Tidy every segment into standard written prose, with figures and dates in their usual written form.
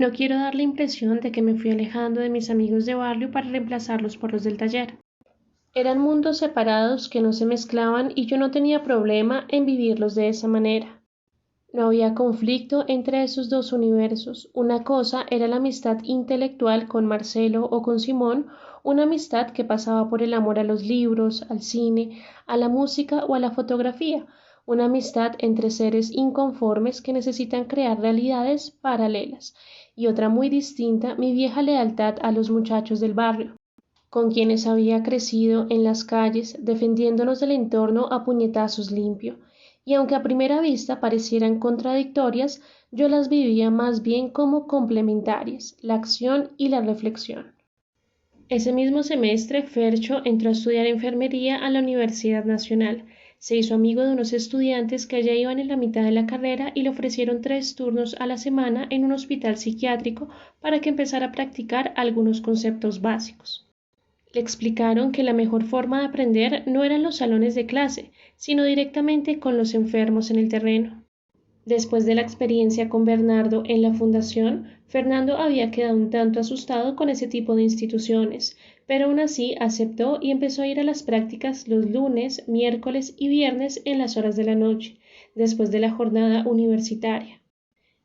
No quiero dar la impresión de que me fui alejando de mis amigos de barrio para reemplazarlos por los del taller. Eran mundos separados que no se mezclaban y yo no tenía problema en vivirlos de esa manera. No había conflicto entre esos dos universos. Una cosa era la amistad intelectual con Marcelo o con Simón, una amistad que pasaba por el amor a los libros, al cine, a la música o a la fotografía, una amistad entre seres inconformes que necesitan crear realidades paralelas, y otra muy distinta, mi vieja lealtad a los muchachos del barrio, con quienes había crecido en las calles, defendiéndonos del entorno a puñetazos limpio, y aunque a primera vista parecieran contradictorias, yo las vivía más bien como complementarias, la acción y la reflexión. Ese mismo semestre, Fercho entró a estudiar enfermería a la Universidad Nacional. Se hizo amigo de unos estudiantes que ya iban en la mitad de la carrera y le ofrecieron 3 turnos a la semana en un hospital psiquiátrico para que empezara a practicar algunos conceptos básicos. Le explicaron que la mejor forma de aprender no eran los salones de clase, sino directamente con los enfermos en el terreno. Después de la experiencia con Bernardo en la fundación, Fernando había quedado un tanto asustado con ese tipo de instituciones, pero aún así aceptó y empezó a ir a las prácticas los lunes, miércoles y viernes en las horas de la noche, después de la jornada universitaria.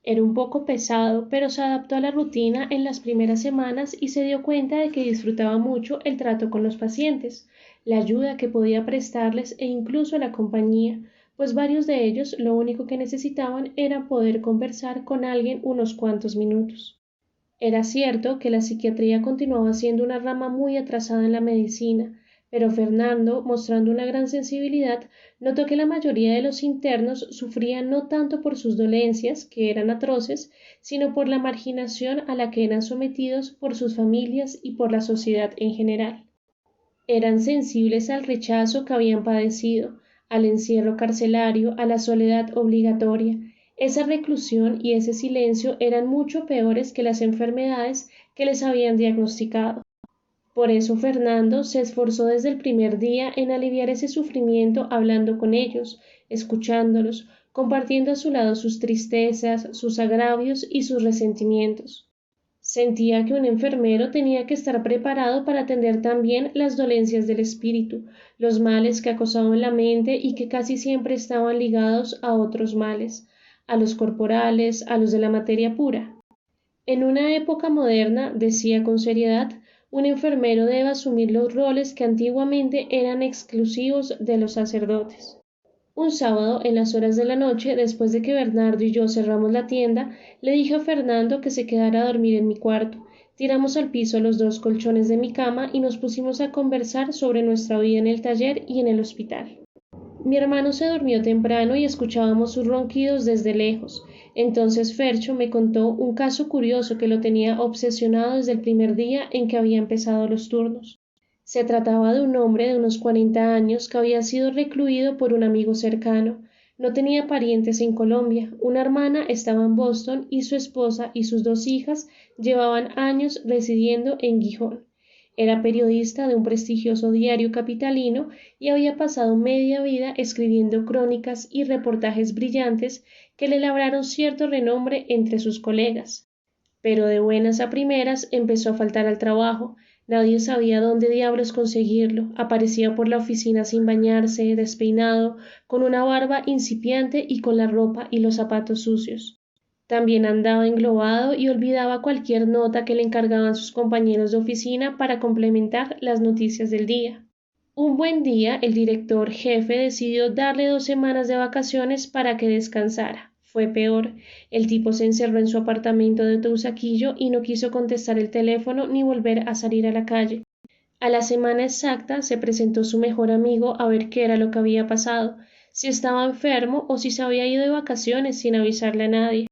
Era un poco pesado, pero se adaptó a la rutina en las primeras semanas y se dio cuenta de que disfrutaba mucho el trato con los pacientes, la ayuda que podía prestarles e incluso la compañía, pues varios de ellos lo único que necesitaban era poder conversar con alguien unos cuantos minutos. Era cierto que la psiquiatría continuaba siendo una rama muy atrasada en la medicina, pero Fernando, mostrando una gran sensibilidad, notó que la mayoría de los internos sufrían no tanto por sus dolencias, que eran atroces, sino por la marginación a la que eran sometidos por sus familias y por la sociedad en general. Eran sensibles al rechazo que habían padecido, al encierro carcelario, a la soledad obligatoria. Esa reclusión y ese silencio eran mucho peores que las enfermedades que les habían diagnosticado. Por eso Fernando se esforzó desde el primer día en aliviar ese sufrimiento hablando con ellos, escuchándolos, compartiendo a su lado sus tristezas, sus agravios y sus resentimientos. Sentía que un enfermero tenía que estar preparado para atender también las dolencias del espíritu, los males que acosaban la mente y que casi siempre estaban ligados a otros males, a los corporales, a los de la materia pura. En una época moderna, decía con seriedad, un enfermero debe asumir los roles que antiguamente eran exclusivos de los sacerdotes. Un sábado, en las horas de la noche, después de que Bernardo y yo cerramos la tienda, le dije a Fernando que se quedara a dormir en mi cuarto. Tiramos al piso los 2 colchones de mi cama y nos pusimos a conversar sobre nuestra vida en el taller y en el hospital. Mi hermano se durmió temprano y escuchábamos sus ronquidos desde lejos. Entonces Fercho me contó un caso curioso que lo tenía obsesionado desde el primer día en que había empezado los turnos. Se trataba de un hombre de unos 40 años que había sido recluido por un amigo cercano. No tenía parientes en Colombia. Una hermana estaba en Boston y su esposa y sus 2 hijas llevaban años residiendo en Gijón. Era periodista de un prestigioso diario capitalino y había pasado media vida escribiendo crónicas y reportajes brillantes que le labraron cierto renombre entre sus colegas. Pero de buenas a primeras empezó a faltar al trabajo. Nadie sabía dónde diablos conseguirlo. Aparecía por la oficina sin bañarse, despeinado, con una barba incipiente y con la ropa y los zapatos sucios. También andaba englobado y olvidaba cualquier nota que le encargaban sus compañeros de oficina para complementar las noticias del día. Un buen día, el director jefe decidió darle 2 semanas de vacaciones para que descansara. Fue peor. El tipo se encerró en su apartamento de Teusaquillo y no quiso contestar el teléfono ni volver a salir a la calle. A la semana exacta se presentó su mejor amigo a ver qué era lo que había pasado, si estaba enfermo o si se había ido de vacaciones sin avisarle a nadie.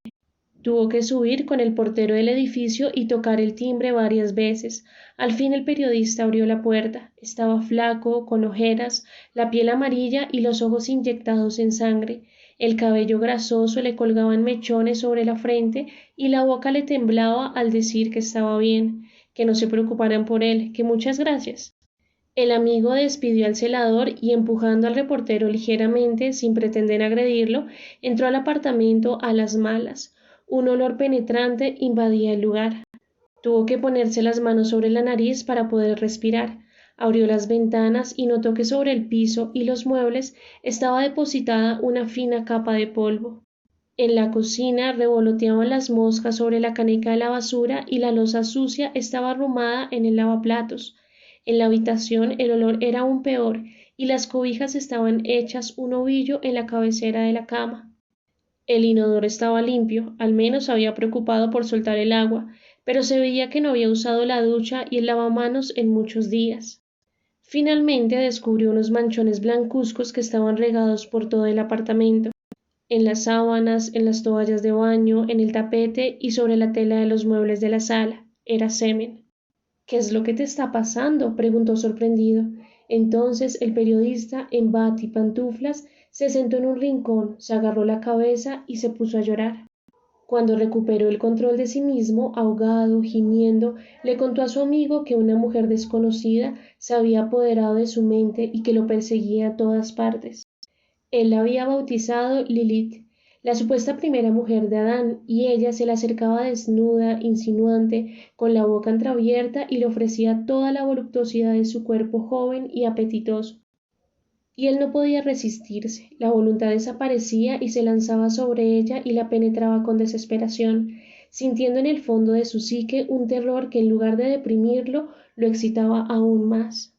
Tuvo que subir con el portero del edificio y tocar el timbre varias veces. Al fin el periodista abrió la puerta. Estaba flaco, con ojeras, la piel amarilla y los ojos inyectados en sangre. El cabello grasoso le colgaban mechones sobre la frente y la boca le temblaba al decir que estaba bien, que no se preocuparan por él, que muchas gracias. El amigo despidió al celador y empujando al reportero ligeramente, sin pretender agredirlo, entró al apartamento a las malas. Un olor penetrante invadía el lugar. Tuvo que ponerse las manos sobre la nariz para poder respirar. Abrió las ventanas y notó que sobre el piso y los muebles estaba depositada una fina capa de polvo. En la cocina revoloteaban las moscas sobre la caneca de la basura y la loza sucia estaba arrumada en el lavaplatos. En la habitación el olor era aún peor y las cobijas estaban hechas un ovillo en la cabecera de la cama. El inodoro estaba limpio, al menos había preocupado por soltar el agua, pero se veía que no había usado la ducha y el lavamanos en muchos días. Finalmente descubrió unos manchones blancuzcos que estaban regados por todo el apartamento, en las sábanas, en las toallas de baño, en el tapete y sobre la tela de los muebles de la sala. Era semen. ¿Qué es lo que te está pasando?, preguntó sorprendido. Entonces el periodista, en bata y pantuflas, se sentó en un rincón, se agarró la cabeza y se puso a llorar. Cuando recuperó el control de sí mismo, ahogado, gimiendo, le contó a su amigo que una mujer desconocida se había apoderado de su mente y que lo perseguía a todas partes. Él la había bautizado Lilith, la supuesta primera mujer de Adán, y ella se le acercaba desnuda, insinuante, con la boca entreabierta y le ofrecía toda la voluptuosidad de su cuerpo joven y apetitoso. Y él no podía resistirse, la voluntad desaparecía y se lanzaba sobre ella y la penetraba con desesperación, sintiendo en el fondo de su psique un terror que en lugar de deprimirlo, lo excitaba aún más.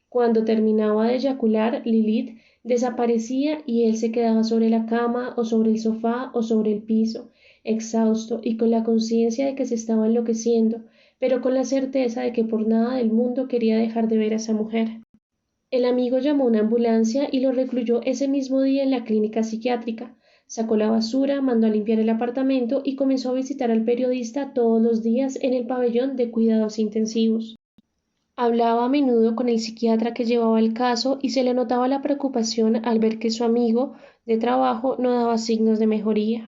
Cuando terminaba de eyacular, Lilith desaparecía y él se quedaba sobre la cama o sobre el sofá o sobre el piso, exhausto y con la conciencia de que se estaba enloqueciendo, pero con la certeza de que por nada del mundo quería dejar de ver a esa mujer. El amigo llamó a una ambulancia y lo recluyó ese mismo día en la clínica psiquiátrica. Sacó la basura, mandó a limpiar el apartamento y comenzó a visitar al periodista todos los días en el pabellón de cuidados intensivos. Hablaba a menudo con el psiquiatra que llevaba el caso y se le notaba la preocupación al ver que su amigo de trabajo no daba signos de mejoría.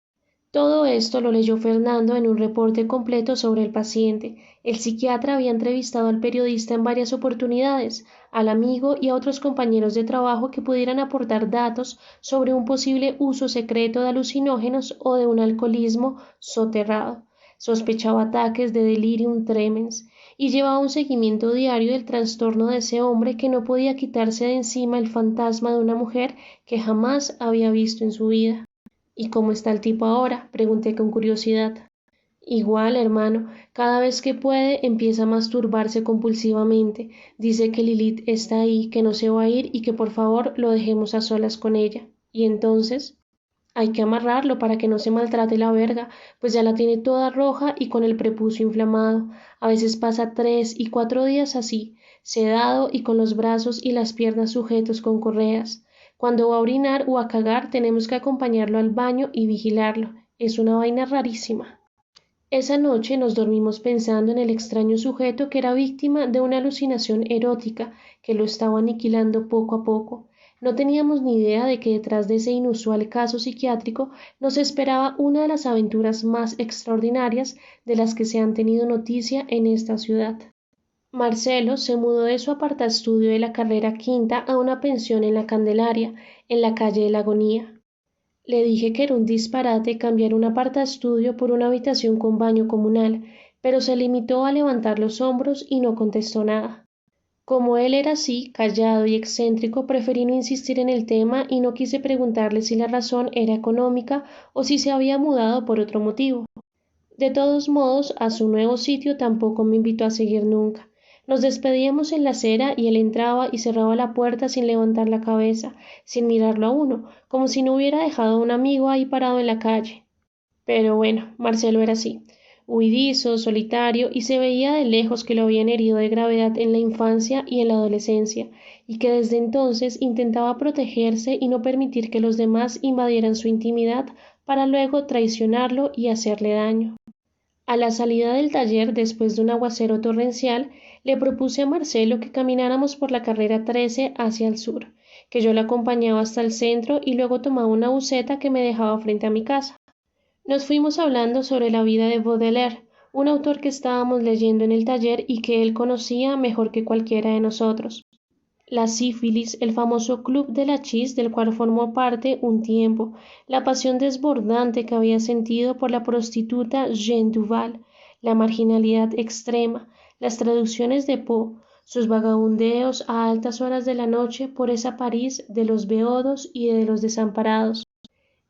Todo esto lo leyó Fernando en un reporte completo sobre el paciente. El psiquiatra había entrevistado al periodista en varias oportunidades, al amigo y a otros compañeros de trabajo que pudieran aportar datos sobre un posible uso secreto de alucinógenos o de un alcoholismo soterrado. Sospechaba ataques de delirium tremens y llevaba un seguimiento diario del trastorno de ese hombre que no podía quitarse de encima el fantasma de una mujer que jamás había visto en su vida. ¿Y cómo está el tipo ahora?, pregunté con curiosidad. Igual, hermano, cada vez que puede empieza a masturbarse compulsivamente. Dice que Lilith está ahí, que no se va a ir y que por favor lo dejemos a solas con ella. Y entonces, hay que amarrarlo para que no se maltrate la verga, pues ya la tiene toda roja y con el prepucio inflamado. A veces pasa 3 y 4 días así, sedado y con los brazos y las piernas sujetos con correas. Cuando va a orinar o a cagar tenemos que acompañarlo al baño y vigilarlo. Es una vaina rarísima. Esa noche nos dormimos pensando en el extraño sujeto que era víctima de una alucinación erótica que lo estaba aniquilando poco a poco. No teníamos ni idea de que detrás de ese inusual caso psiquiátrico nos esperaba una de las aventuras más extraordinarias de las que se han tenido noticia en esta ciudad. Marcelo se mudó de su apartaestudio de la carrera quinta a una pensión en la Candelaria, en la calle de la Agonía. Le dije que era un disparate cambiar un apartaestudio por una habitación con baño comunal, pero se limitó a levantar los hombros y no contestó nada. Como él era así, callado y excéntrico, preferí no insistir en el tema y no quise preguntarle si la razón era económica o si se había mudado por otro motivo. De todos modos, a su nuevo sitio tampoco me invitó a seguir nunca. Nos despedíamos en la acera y él entraba y cerraba la puerta sin levantar la cabeza, sin mirarlo a uno, como si no hubiera dejado a un amigo ahí parado en la calle. Pero bueno, Marcelo era así, huidizo, solitario, y se veía de lejos que lo habían herido de gravedad en la infancia y en la adolescencia, y que desde entonces intentaba protegerse y no permitir que los demás invadieran su intimidad para luego traicionarlo y hacerle daño. A la salida del taller, después de un aguacero torrencial, le propuse a Marcelo que camináramos por la carrera 13 hacia el sur, que yo le acompañaba hasta el centro y luego tomaba una buseta que me dejaba frente a mi casa. Nos fuimos hablando sobre la vida de Baudelaire, un autor que estábamos leyendo en el taller y que él conocía mejor que cualquiera de nosotros. la sífilis, el famoso club de la Chis del cual formó parte un tiempo, la pasión desbordante que había sentido por la prostituta Jeanne Duval, la marginalidad extrema, las traducciones de Poe, sus vagabundeos a altas horas de la noche por esa París de los beodos y de los desamparados,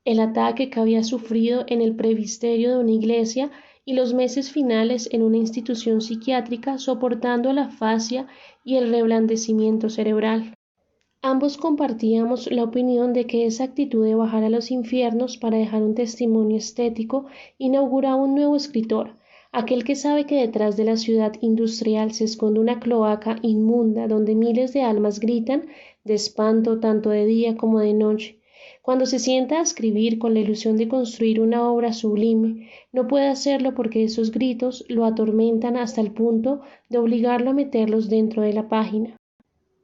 el ataque que había sufrido en el presbiterio de una iglesia y los meses finales en una institución psiquiátrica soportando la fascia y el reblandecimiento cerebral. Ambos compartíamos la opinión de que esa actitud de bajar a los infiernos para dejar un testimonio estético inauguraba un nuevo escritor, aquel que sabe que detrás de la ciudad industrial se esconde una cloaca inmunda donde miles de almas gritan de espanto tanto de día como de noche. Cuando se sienta a escribir con la ilusión de construir una obra sublime, no puede hacerlo porque esos gritos lo atormentan hasta el punto de obligarlo a meterlos dentro de la página.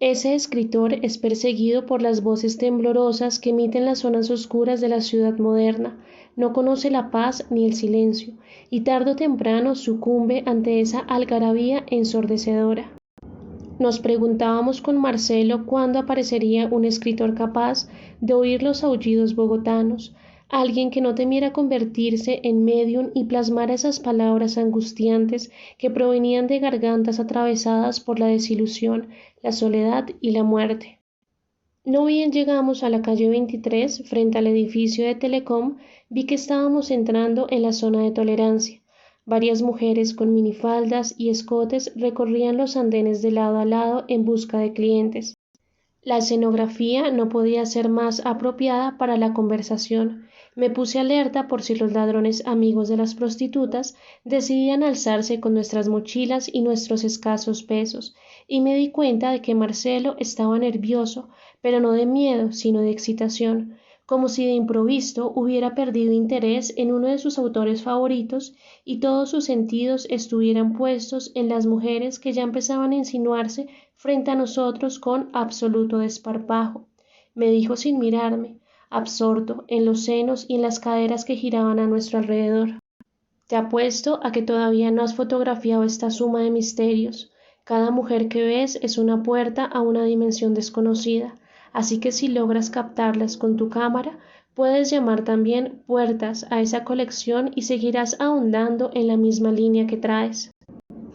Ese escritor es perseguido por las voces temblorosas que emiten las zonas oscuras de la ciudad moderna, no conoce la paz ni el silencio, y tarde o temprano sucumbe ante esa algarabía ensordecedora. Nos preguntábamos con Marcelo cuándo aparecería un escritor capaz de oír los aullidos bogotanos, alguien que no temiera convertirse en medium y plasmar esas palabras angustiantes que provenían de gargantas atravesadas por la desilusión, la soledad y la muerte. No bien llegamos a la calle 23, frente al edificio de Telecom, vi que estábamos entrando en la zona de tolerancia. Varias mujeres con minifaldas y escotes recorrían los andenes de lado a lado en busca de clientes. La escenografía no podía ser más apropiada para la conversación. Me puse alerta por si los ladrones amigos de las prostitutas decidían alzarse con nuestras mochilas y nuestros escasos pesos, y me di cuenta de que Marcelo estaba nervioso, pero no de miedo, sino de excitación, como si de improviso hubiera perdido interés en uno de sus autores favoritos y todos sus sentidos estuvieran puestos en las mujeres que ya empezaban a insinuarse frente a nosotros con absoluto desparpajo. Me dijo sin mirarme, absorto en los senos y en las caderas que giraban a nuestro alrededor. Te apuesto a que todavía no has fotografiado esta suma de misterios. Cada mujer que ves es una puerta a una dimensión desconocida, así que si logras captarlas con tu cámara, puedes llamar también puertas a esa colección y seguirás ahondando en la misma línea que traes.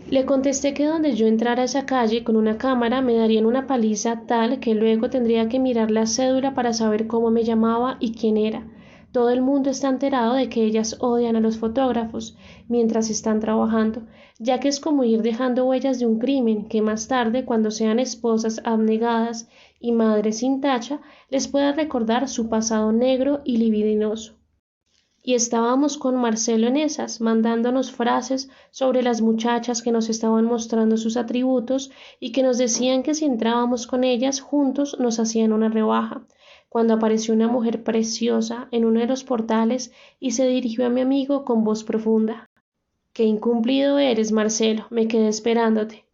Le contesté que donde yo entrara a esa calle con una cámara me darían una paliza tal que luego tendría que mirar la cédula para saber cómo me llamaba y quién era. Todo el mundo está enterado de que ellas odian a los fotógrafos mientras están trabajando, ya que es como ir dejando huellas de un crimen que más tarde, cuando sean esposas abnegadas y madres sin tacha, les pueda recordar su pasado negro y libidinoso. Y estábamos con Marcelo en esas, mandándonos frases sobre las muchachas que nos estaban mostrando sus atributos y que nos decían que si entrábamos con ellas juntos nos hacían una rebaja, cuando apareció una mujer preciosa en uno de los portales y se dirigió a mi amigo con voz profunda. ¡Qué incumplido eres, Marcelo! Me quedé esperándote.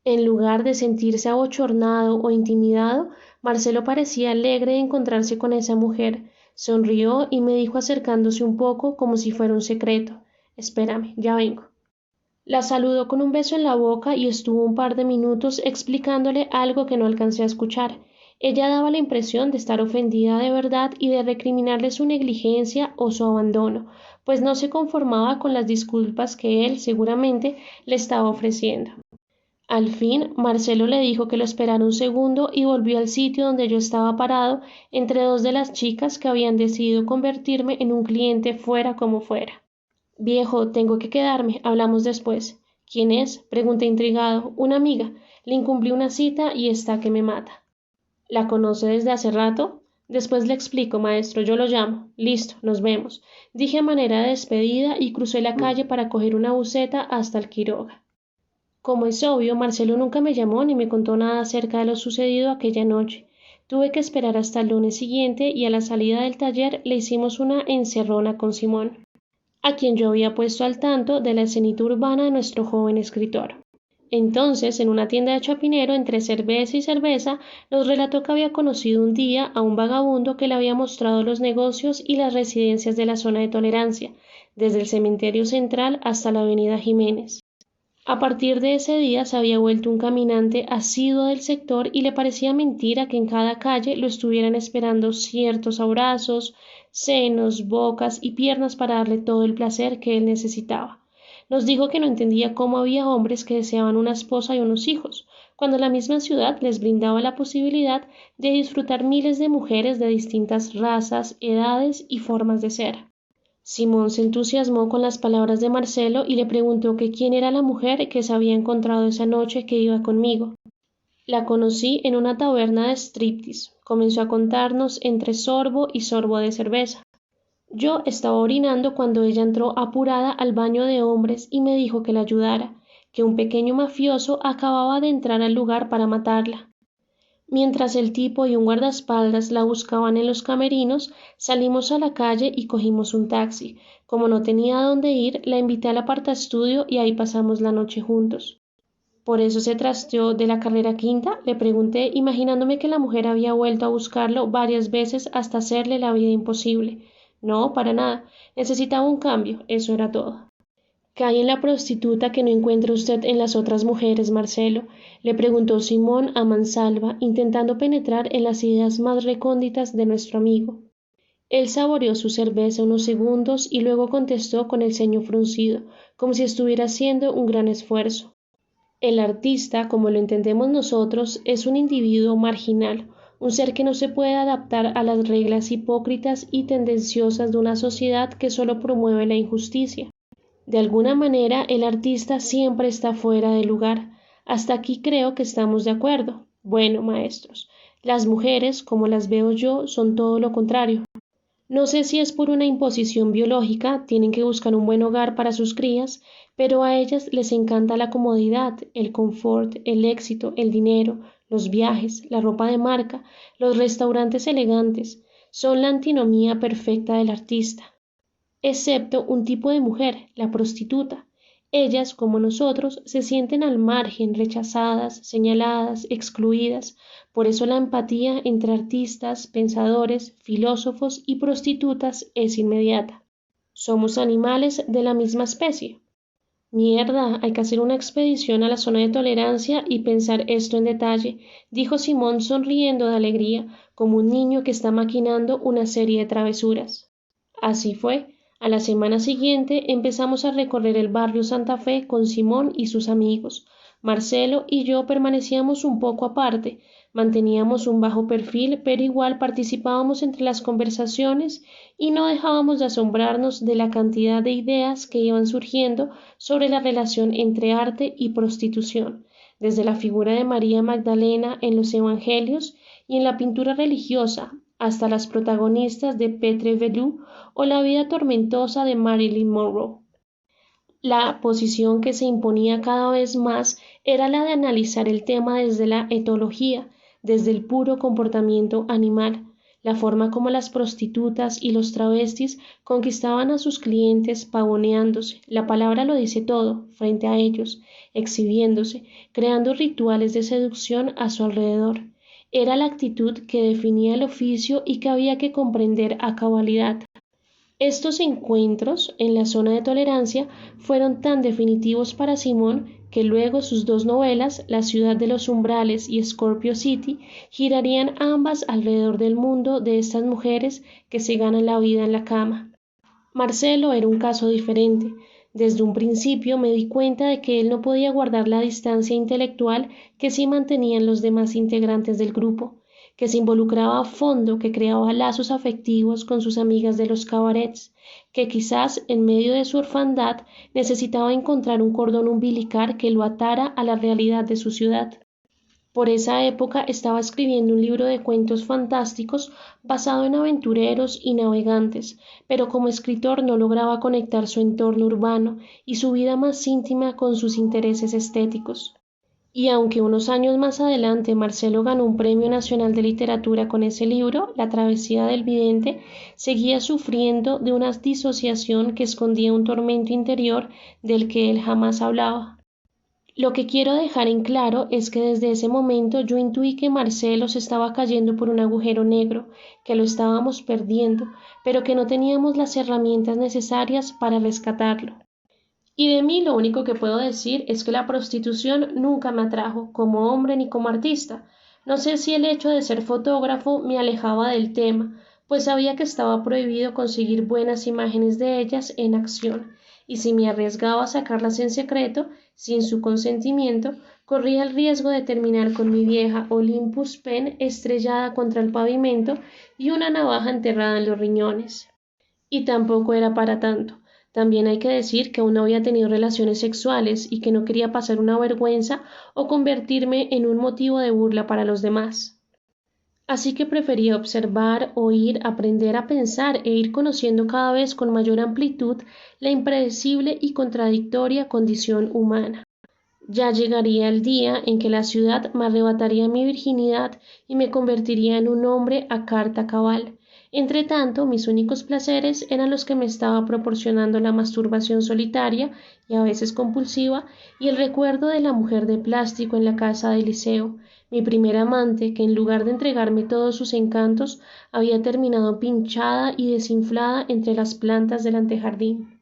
En lugar de sentirse abochornado o intimidado, Marcelo parecía alegre de encontrarse con esa mujer. Sonrió y me dijo acercándose un poco como si fuera un secreto. Espérame, ya vengo. La saludó con un beso en la boca y estuvo un par de minutos explicándole algo que no alcancé a escuchar. Ella daba la impresión de estar ofendida de verdad y de recriminarle su negligencia o su abandono, pues no se conformaba con las disculpas que él seguramente le estaba ofreciendo. Al fin, Marcelo le dijo que lo esperara un segundo y volvió al sitio donde yo estaba parado entre dos de las chicas que habían decidido convertirme en un cliente fuera como fuera. Viejo, tengo que quedarme, hablamos después. ¿Quién es? Pregunté intrigado. Una amiga. Le incumplí una cita y está que me mata. ¿La conoce desde hace rato? Después le explico, maestro, yo lo llamo. Listo, nos vemos. Dije a manera de despedida y crucé la calle para coger una buseta hasta el Quiroga. Como es obvio, Marcelo nunca me llamó ni me contó nada acerca de lo sucedido aquella noche. Tuve que esperar hasta el lunes siguiente y a la salida del taller le hicimos una encerrona con Simón, a quien yo había puesto al tanto de la escenita urbana de nuestro joven escritor. Entonces, en una tienda de Chapinero, entre cerveza y cerveza, nos relató que había conocido un día a un vagabundo que le había mostrado los negocios y las residencias de la zona de tolerancia, desde el cementerio central hasta la avenida Jiménez. A partir de ese día se había vuelto un caminante asiduo del sector y le parecía mentira que en cada calle lo estuvieran esperando ciertos abrazos, senos, bocas y piernas para darle todo el placer que él necesitaba. Nos dijo que no entendía cómo había hombres que deseaban una esposa y unos hijos, cuando la misma ciudad les brindaba la posibilidad de disfrutar miles de mujeres de distintas razas, edades y formas de ser. Simón se entusiasmó con las palabras de Marcelo y le preguntó que quién era la mujer que se había encontrado esa noche que iba conmigo. La conocí en una taberna de striptease. Comenzó a contarnos entre sorbo y sorbo de cerveza. Yo estaba orinando cuando ella entró apurada al baño de hombres y me dijo que la ayudara, que un pequeño mafioso acababa de entrar al lugar para matarla. Mientras el tipo y un guardaespaldas la buscaban en los camerinos, salimos a la calle y cogimos un taxi. Como no tenía a dónde ir, la invité al apartaestudio y ahí pasamos la noche juntos. ¿Por eso se trasteó de la carrera quinta? Le pregunté, imaginándome que la mujer había vuelto a buscarlo varias veces hasta hacerle la vida imposible. No, para nada. Necesitaba un cambio, eso era todo. ¿Cae en la prostituta que no encuentra usted en las otras mujeres, Marcelo? Le preguntó Simón a mansalva, intentando penetrar en las ideas más recónditas de nuestro amigo. Él saboreó su cerveza unos segundos y luego contestó con el ceño fruncido, como si estuviera haciendo un gran esfuerzo. El artista, como lo entendemos nosotros, es un individuo marginal, un ser que no se puede adaptar a las reglas hipócritas y tendenciosas de una sociedad que solo promueve la injusticia. De alguna manera, el artista siempre está fuera de lugar. Hasta aquí creo que estamos de acuerdo. Bueno, maestros, las mujeres, como las veo yo, son todo lo contrario. No sé si es por una imposición biológica, tienen que buscar un buen hogar para sus crías, pero a ellas les encanta la comodidad, el confort, el éxito, el dinero, los viajes, la ropa de marca, los restaurantes elegantes. Son la antinomía perfecta del artista. Excepto un tipo de mujer, la prostituta. Ellas, como nosotros, se sienten al margen, rechazadas, señaladas, excluidas. Por eso la empatía entre artistas, pensadores, filósofos y prostitutas es inmediata. Somos animales de la misma especie. Mierda, hay que hacer una expedición a la zona de tolerancia y pensar esto en detalle, dijo Simón sonriendo de alegría, como un niño que está maquinando una serie de travesuras. Así fue. A la semana siguiente empezamos a recorrer el barrio Santa Fe con Simón y sus amigos. Marcelo y yo permanecíamos un poco aparte, manteníamos un bajo perfil, pero igual participábamos entre las conversaciones y no dejábamos de asombrarnos de la cantidad de ideas que iban surgiendo sobre la relación entre arte y prostitución, desde la figura de María Magdalena en los Evangelios y en la pintura religiosa, hasta las protagonistas de Petre Velú o la vida tormentosa de Marilyn Monroe. La posición que se imponía cada vez más era la de analizar el tema desde la etología, desde el puro comportamiento animal, la forma como las prostitutas y los travestis conquistaban a sus clientes pavoneándose, la palabra lo dice todo, frente a ellos, exhibiéndose, creando rituales de seducción a su alrededor. Era la actitud que definía el oficio y que había que comprender a cabalidad. Estos encuentros en la zona de tolerancia fueron tan definitivos para Simón que luego sus dos novelas, La ciudad de los umbrales y Scorpio City, girarían ambas alrededor del mundo de estas mujeres que se ganan la vida en la cama. Marcelo era un caso diferente. Desde un principio me di cuenta de que él no podía guardar la distancia intelectual que sí mantenían los demás integrantes del grupo, que se involucraba a fondo, que creaba lazos afectivos con sus amigas de los cabarets, que quizás en medio de su orfandad necesitaba encontrar un cordón umbilical que lo atara a la realidad de su ciudad. Por esa época estaba escribiendo un libro de cuentos fantásticos basado en aventureros y navegantes, pero como escritor no lograba conectar su entorno urbano y su vida más íntima con sus intereses estéticos. Y aunque unos años más adelante Marcelo ganó un Premio Nacional de Literatura con ese libro, La travesía del vidente, seguía sufriendo de una disociación que escondía un tormento interior del que él jamás hablaba. Lo que quiero dejar en claro es que desde ese momento yo intuí que Marcelo se estaba cayendo por un agujero negro, que lo estábamos perdiendo, pero que no teníamos las herramientas necesarias para rescatarlo. Y de mí lo único que puedo decir es que la prostitución nunca me atrajo, como hombre ni como artista. No sé si el hecho de ser fotógrafo me alejaba del tema, pues sabía que estaba prohibido conseguir buenas imágenes de ellas en acción, y si me arriesgaba a sacarlas en secreto, sin su consentimiento, corría el riesgo de terminar con mi vieja Olympus Pen estrellada contra el pavimento y una navaja enterrada en los riñones. Y tampoco era para tanto. También hay que decir que aún no había tenido relaciones sexuales y que no quería pasar una vergüenza o convertirme en un motivo de burla para los demás. Así que prefería observar, oír, aprender a pensar e ir conociendo cada vez con mayor amplitud la impredecible y contradictoria condición humana. Ya llegaría el día en que la ciudad me arrebataría mi virginidad y me convertiría en un hombre a carta cabal. Entretanto, mis únicos placeres eran los que me estaba proporcionando la masturbación solitaria y a veces compulsiva y el recuerdo de la mujer de plástico en la casa del liceo, mi primera amante que en lugar de entregarme todos sus encantos había terminado pinchada y desinflada entre las plantas del antejardín.